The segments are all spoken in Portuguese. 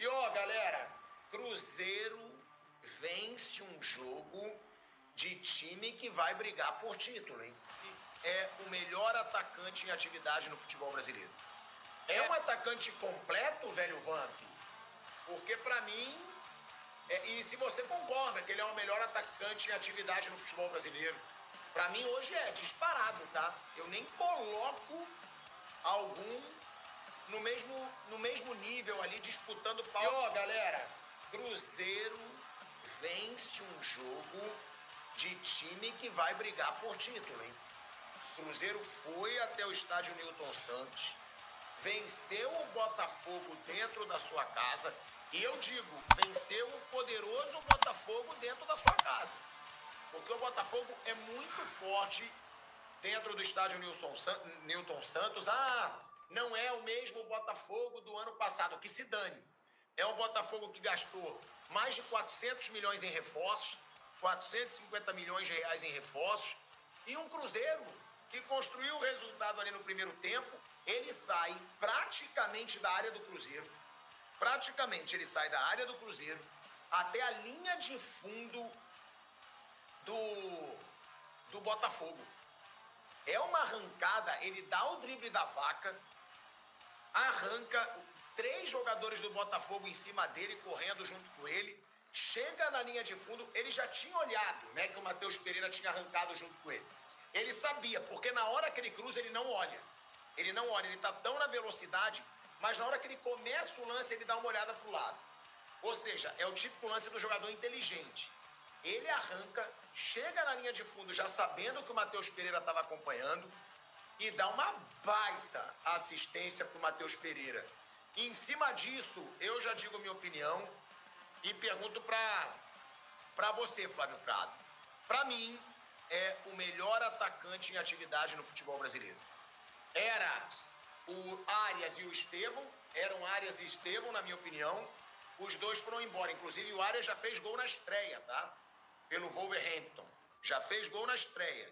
E ó, galera, Cruzeiro vence um jogo de time que vai brigar por título, hein? É o melhor atacante em atividade no futebol brasileiro. É um atacante completo, velho Vamp? Porque pra mim, e se você concorda que ele é o melhor atacante em atividade no futebol brasileiro, pra mim hoje é disparado, tá? Eu nem coloco algum no mesmo nível ali, disputando pau. E ó, galera, Cruzeiro vence um jogo de time que vai brigar por título, hein? Cruzeiro foi até o estádio Newton Santos, venceu o Botafogo dentro da sua casa, e eu digo, venceu o poderoso Botafogo dentro da sua casa. Porque o Botafogo é muito forte dentro do estádio Newton Santos. Ah, não é o mesmo Botafogo do ano passado, que se dane. É um Botafogo que gastou mais de 400 milhões em reforços, 450 milhões de reais em reforços, e um Cruzeiro que construiu o resultado ali no primeiro tempo. Ele sai praticamente da área do Cruzeiro, ele sai da área do Cruzeiro até a linha de fundo do Botafogo. É uma arrancada, ele dá o drible da vaca, arranca 3 jogadores do Botafogo em cima dele, correndo junto com ele, chega na linha de fundo. Ele já tinha olhado, né, que o Matheus Pereira tinha arrancado junto com ele. Ele sabia, porque na hora que ele cruza, ele não olha. Ele tá tão na velocidade, mas na hora que ele começa o lance, ele dá uma olhada pro lado. Ou seja, é o típico lance do jogador inteligente. Ele arranca, chega na linha de fundo já sabendo que o Matheus Pereira estava acompanhando e dá uma baita assistência pro Matheus Pereira. E em cima disso, eu já digo a minha opinião e pergunto pra você, Flávio Prado. Pra mim, é o melhor atacante em atividade no futebol brasileiro. Era o Arias e o Estevão, eram Arias e Estevão, na minha opinião. Os dois foram embora, inclusive o Arias já fez gol na estreia, tá? Pelo Wolverhampton, já fez gol na estreia.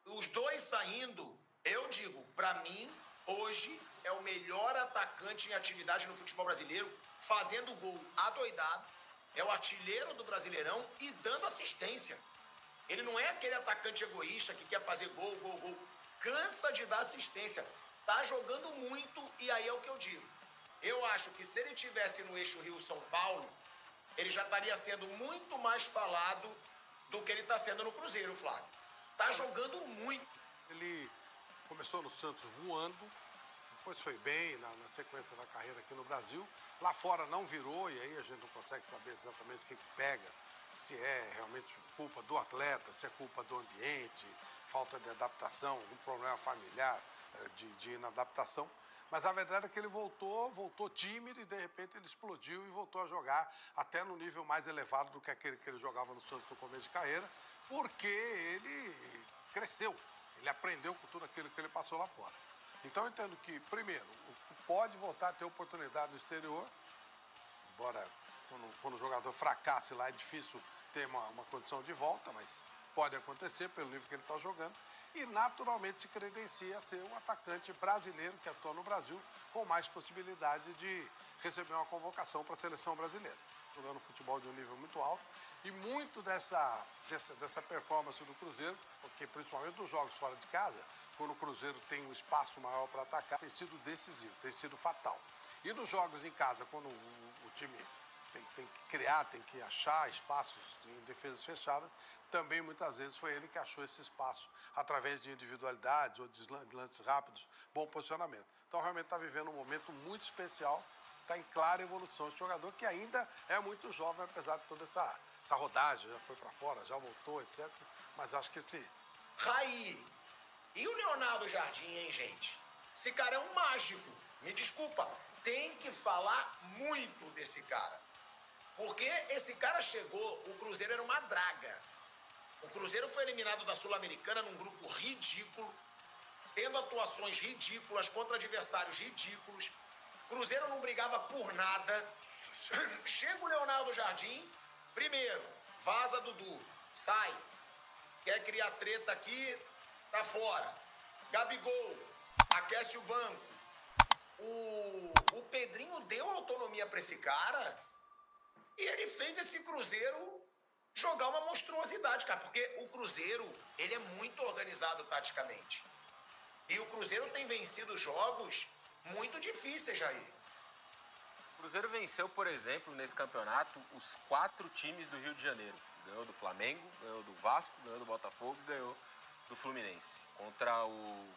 Os dois saindo, eu digo, pra mim, hoje é o melhor atacante em atividade no futebol brasileiro, fazendo gol adoidado, é o artilheiro do Brasileirão e dando assistência. Ele não é aquele atacante egoísta que quer fazer gol, cansa de dar assistência, tá jogando muito, e aí é o que eu digo. Eu acho que se ele tivesse no eixo Rio-São Paulo, ele já estaria sendo muito mais falado do que ele está sendo no Cruzeiro, Flávio. Tá jogando muito. Ele começou no Santos voando, depois foi bem na sequência da carreira aqui no Brasil. Lá fora não virou, e aí a gente não consegue saber exatamente o que pega, se é realmente culpa do atleta, se é culpa do ambiente, falta de adaptação, algum problema familiar de inadaptação. Mas a verdade é que ele voltou tímido e de repente ele explodiu e voltou a jogar até no nível mais elevado do que aquele que ele jogava no Santos no começo de carreira, porque ele cresceu, ele aprendeu com tudo aquilo que ele passou lá fora. Então eu entendo que, primeiro, pode voltar a ter oportunidade no exterior, embora quando o jogador fracasse lá é difícil ter uma condição de volta, mas pode acontecer pelo nível que ele está jogando. E naturalmente se credencia a ser um atacante brasileiro que atua no Brasil com mais possibilidade de receber uma convocação para a seleção brasileira. Jogando futebol de um nível muito alto e muito dessa performance do Cruzeiro, porque principalmente nos jogos fora de casa, quando o Cruzeiro tem um espaço maior para atacar, tem sido decisivo, tem sido fatal. E nos jogos em casa, quando o time tem que criar, tem que achar espaços em defesas fechadas, também muitas vezes foi ele que achou esse espaço através de individualidades ou de lances rápidos, bom posicionamento. Então realmente está vivendo um momento muito especial, está em clara evolução esse jogador que ainda é muito jovem, apesar de toda essa rodagem, já foi para fora, já voltou, etc. Mas acho que esse... Raí, e o Leonardo Jardim, hein, gente? Esse cara é um mágico, me desculpa, tem que falar muito desse cara. Porque esse cara chegou, o Cruzeiro era uma draga. O Cruzeiro foi eliminado da Sul-Americana num grupo ridículo, tendo atuações ridículas contra adversários ridículos. O Cruzeiro não brigava por nada. Chega o Leonardo Jardim, primeiro, vaza Dudu, sai. Quer criar treta aqui, tá fora. Gabigol, aquece o banco. O Pedrinho deu autonomia autonomia para esse cara e ele fez esse Cruzeiro jogar uma monstruosidade, cara. Porque o Cruzeiro, ele é muito organizado taticamente. E o Cruzeiro tem vencido jogos muito difíceis, Jair. O Cruzeiro venceu, por exemplo, nesse campeonato, os 4 times do Rio de Janeiro. Ganhou do Flamengo, ganhou do Vasco, ganhou do Botafogo e ganhou do Fluminense. Contra o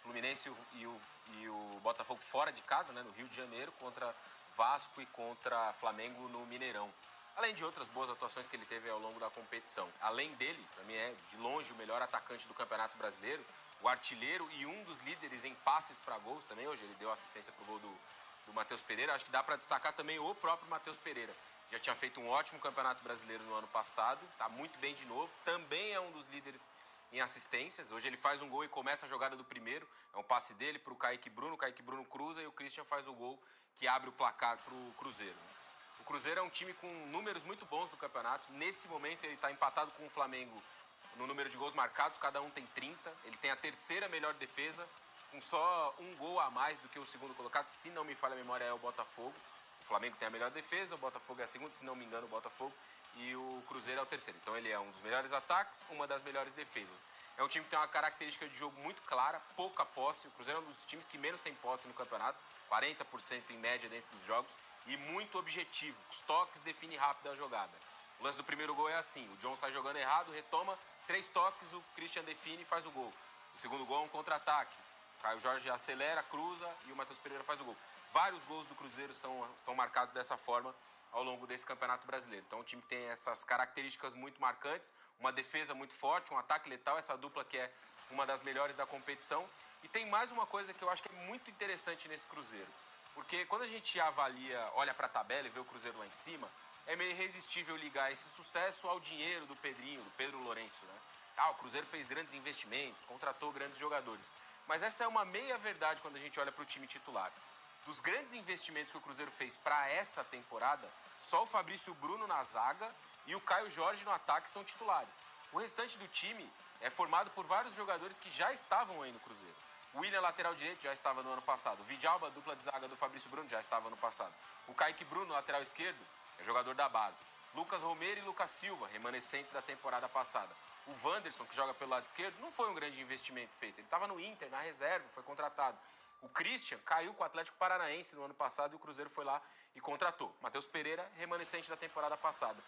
Fluminense e o Botafogo fora de casa, né, no Rio de Janeiro, contra Vasco e contra Flamengo no Mineirão. Além de outras boas atuações que ele teve ao longo da competição. Além dele, para mim é de longe o melhor atacante do Campeonato Brasileiro, o artilheiro e um dos líderes em passes para gols também. Hoje ele deu assistência para o gol do Matheus Pereira. Acho que dá para destacar também o próprio Matheus Pereira. Já tinha feito um ótimo Campeonato Brasileiro no ano passado, está muito bem de novo. Também é um dos líderes em assistências. Hoje ele faz um gol e começa a jogada do primeiro. É um passe dele para o Kaique Bruno cruza e o Christian faz o gol que abre o placar para o Cruzeiro. O Cruzeiro é um time com números muito bons do campeonato. Nesse momento ele está empatado com o Flamengo no número de gols marcados, cada um tem 30. Ele tem a terceira melhor defesa, com só um gol a mais do que o segundo colocado. Se não me falha a memória, é o Botafogo. O Flamengo tem a melhor defesa, o Botafogo é a segunda, se não me engano, o Botafogo. E o Cruzeiro é o terceiro. Então ele é um dos melhores ataques, uma das melhores defesas. É um time que tem uma característica de jogo muito clara, pouca posse. O Cruzeiro é um dos times que menos tem posse no campeonato, 40% em média dentro dos jogos. E muito objetivo, os toques define rápido a jogada. O lance do primeiro gol é assim, o John sai jogando errado, retoma, 3 toques, o Christian define e faz o gol. O segundo gol é um contra-ataque, o Caio Jorge acelera, cruza e o Matheus Pereira faz o gol. Vários gols do Cruzeiro são marcados dessa forma ao longo desse Campeonato Brasileiro. Então o time tem essas características muito marcantes, uma defesa muito forte, um ataque letal, essa dupla que é uma das melhores da competição. E tem mais uma coisa que eu acho que é muito interessante nesse Cruzeiro. Porque quando a gente avalia, olha para a tabela e vê o Cruzeiro lá em cima, é meio irresistível ligar esse sucesso ao dinheiro do Pedrinho, do Pedro Lourenço, né? O Cruzeiro fez grandes investimentos, contratou grandes jogadores. Mas essa é uma meia-verdade quando a gente olha para o time titular. Dos grandes investimentos que o Cruzeiro fez para essa temporada, só o Fabrício Bruno na zaga e o Caio Jorge no ataque são titulares. O restante do time é formado por vários jogadores que já estavam aí no Cruzeiro. O William, lateral direito, já estava no ano passado. O Vidalba, dupla de zaga do Fabrício Bruno, já estava no passado. O Kaique Bruno, lateral esquerdo, é jogador da base. Lucas Romero e Lucas Silva, remanescentes da temporada passada. O Wanderson, que joga pelo lado esquerdo, não foi um grande investimento feito. Ele estava no Inter, na reserva, foi contratado. O Christian caiu com o Atlético Paranaense no ano passado e o Cruzeiro foi lá e contratou. Matheus Pereira, remanescente da temporada passada.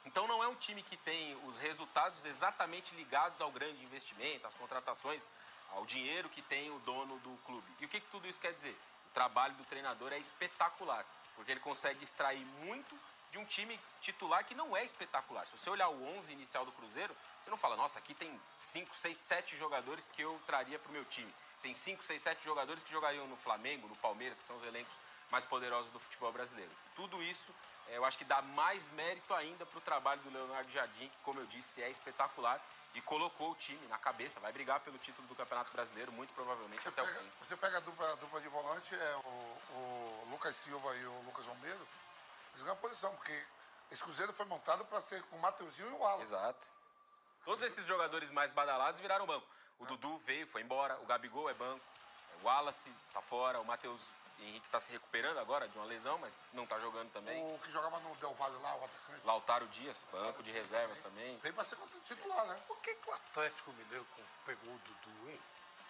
Então não é um time que tem os resultados exatamente ligados ao grande investimento, às contratações, ao dinheiro que tem o dono do clube. E o que tudo isso quer dizer? O trabalho do treinador é espetacular, porque ele consegue extrair muito de um time titular que não é espetacular. Se você olhar o 11 inicial do Cruzeiro, você não fala, nossa, aqui tem 5, 6, 7 jogadores que eu traria para o meu time. Tem 5, 6, 7 jogadores que jogariam no Flamengo, no Palmeiras, que são os elencos mais poderosos do futebol brasileiro. Tudo isso, eu acho que dá mais mérito ainda para o trabalho do Leonardo Jardim, que, como eu disse, é espetacular e colocou o time na cabeça, vai brigar pelo título do Campeonato Brasileiro, muito provavelmente até o fim. Você pega a dupla de volante, o Lucas Silva e o Lucas Romero, eles ganham posição, porque esse Cruzeiro foi montado para ser com o Mateuzinho e o Wallace. Exato. Todos esses jogadores mais badalados viraram banco. O Dudu veio, foi embora, o Gabigol é banco, o Wallace tá fora, o Matheus Henrique tá se recuperando agora de uma lesão, mas não tá jogando também. O que jogava no Del Valle lá, o atacante. Lautaro Dias, banco de reservas também. Veio para ser titular, né? Por que o Atlético Mineiro pegou o Dudu, hein?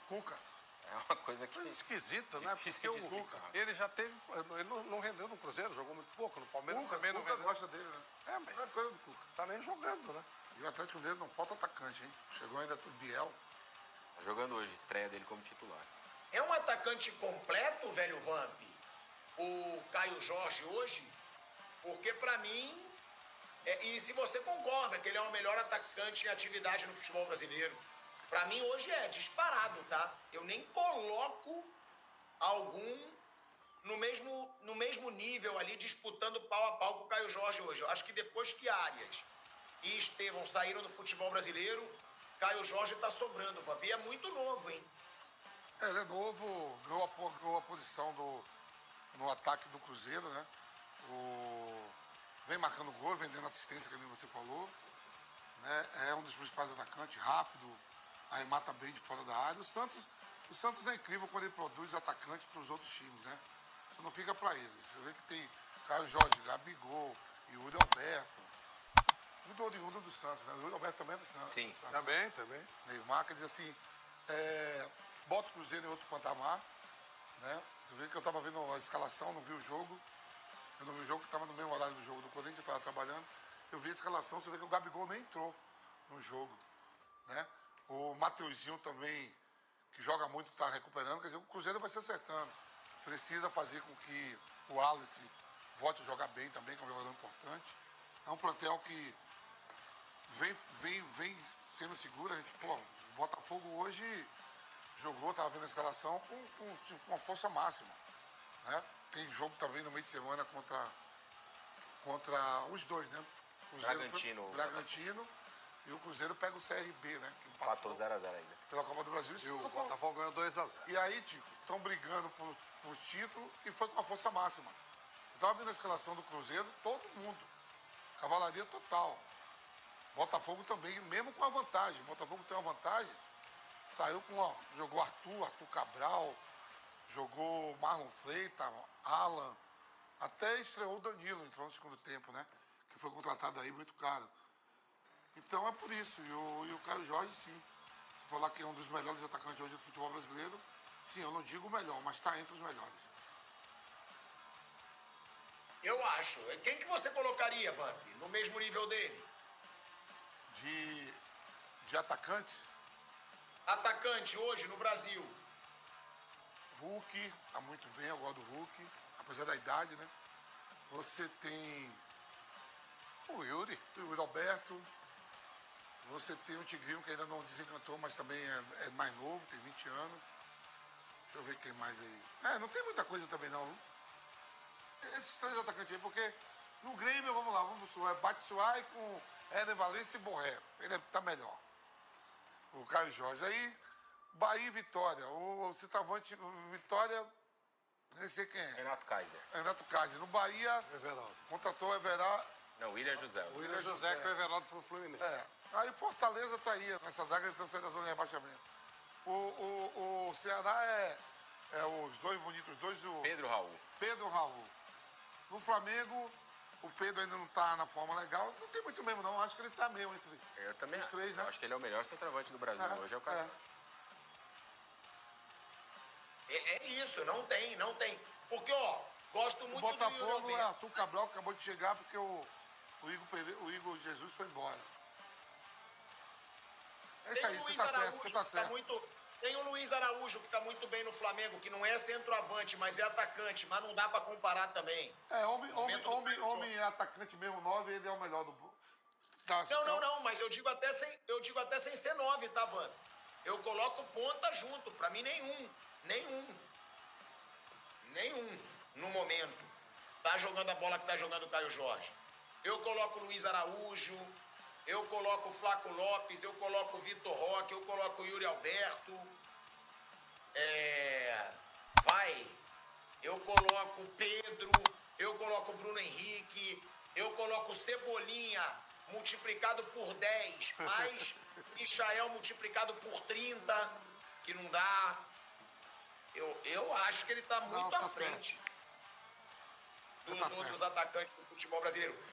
Cuca. É uma coisa que... Coisa esquisita, né? Porque o Cuca, ele já teve... Ele não rendeu no Cruzeiro, jogou muito pouco. No Palmeiras também não rendeu. O Cuca gosta dele, né? É, mas não é coisa do Cuca. Tá nem jogando, né? E o Atlético Mineiro não falta atacante, hein? Chegou ainda o Biel. Tá jogando hoje, estreia dele como titular. É um atacante completo, velho Vamp, o Caio Jorge hoje, porque pra mim, e se você concorda que ele é o melhor atacante em atividade no futebol brasileiro, pra mim hoje é disparado, tá? Eu nem coloco algum no mesmo nível ali, disputando pau a pau com o Caio Jorge hoje. Eu acho que depois que Arias e Estevão saíram do futebol brasileiro, Caio Jorge tá sobrando, Vamp, e é muito novo, hein? Ele é novo, ganhou a posição no ataque do Cruzeiro, né? Vem marcando gol, vem dando assistência, que nem você falou. Né? É um dos principais atacantes, rápido, aí mata bem de fora da área. O Santos é incrível quando ele produz atacantes para os outros times, né? Você não fica para eles. Você vê que tem Caio Jorge, Gabigol, Yuri Alberto. Muito oriundo do Santos, né? O Yuri Alberto também é do Santos. Sim. Também. Neymar, quer dizer assim, bota o Cruzeiro em outro patamar, né? Você vê que eu estava vendo a escalação, não vi o jogo. Eu não vi o jogo, que estava no mesmo horário do jogo do Corinthians, eu estava trabalhando. Eu vi a escalação, você vê que o Gabigol nem entrou no jogo, né? O Mateuzinho também, que joga muito, está recuperando. Quer dizer, o Cruzeiro vai se acertando. Precisa fazer com que o Wallace volte a jogar bem também, que é um jogador importante. É um plantel que vem sendo seguro. A gente, o Botafogo hoje jogou, estava vendo a escalação, com uma força máxima, né? Tem jogo também no meio de semana contra os dois, né? Bragantino. E o Cruzeiro pega o CRB, né? Que empatou 0x0 ainda. Pela Copa do Brasil. E o Botafogo ganhou 2x0. E aí, Tico, estão brigando por título e foi com a força máxima. Eu estava vendo a escalação do Cruzeiro, todo mundo. Cavalaria total. Botafogo também, mesmo com a vantagem. Botafogo tem uma vantagem. Saiu jogou Arthur Cabral, jogou Marlon Freitas, Alan. Até estreou o Danilo, entrou no segundo tempo, né? Que foi contratado aí muito caro. Então é por isso. E o Caio Jorge, sim. Se falar que é um dos melhores atacantes hoje do futebol brasileiro, sim, eu não digo o melhor, mas está entre os melhores. Eu acho. Quem que você colocaria, Vamp, no mesmo nível dele? De atacantes? Atacante hoje no Brasil. Hulk, está muito bem, eu gosto do Hulk, apesar da idade, né? Você tem O Yuri. Alberto. Você tem o Tigrinho, que ainda não desencantou, mas também é mais novo, tem 20 anos. Deixa eu ver quem mais aí. Não tem muita coisa também não, viu? Esses três atacantes aí, porque no Grêmio, vamos lá, é Batshuayi com Éder Valencia e Borré. Ele tá melhor. O Caio Jorge. Aí, Bahia e Vitória. O centroavante Vitória, nem sei quem é. Renato Kaiser. Renato Kaiser. No Bahia, Everaldo. contratou o Everaldo. Não, William José. O William José que o Everaldo foi o Fluminense. Aí Fortaleza tá aí, nessa draga de sair da zona de rebaixamento. O Ceará é os dois bonitos, o Pedro Raul. Pedro Raul. No Flamengo, o Pedro ainda não tá na forma legal. Não tem muito mesmo, não. Acho que ele tá mesmo entre Eu também os três, né? acho que ele é o melhor centroavante do Brasil. Hoje é o cara. É isso, não tem. Porque, gosto O muito Botafogo do Yuri é Alberto. Arthur Cabral, que acabou de chegar porque o Igor Jesus foi embora. É isso aí, você tá certo, você tá certo. Tem o Luiz Araújo, que tá muito bem no Flamengo, que não é centroavante, mas é atacante, mas não dá pra comparar também. Homem atacante mesmo, 9, ele é o melhor do... Não, mas eu digo até sem ser 9, tá, Van? Eu coloco ponta junto, pra mim nenhum no momento tá jogando a bola que tá jogando o Caio Jorge. Eu coloco o Luiz Araújo, eu coloco o Flaco Lopes, eu coloco o Vitor Roque, eu coloco o Yuri Alberto, eu coloco o Pedro, eu coloco o Bruno Henrique, eu coloco o Cebolinha multiplicado por 10, mais Michael multiplicado por 30, que não dá. Eu acho que ele tá muito à frente dos outros atacantes do futebol brasileiro.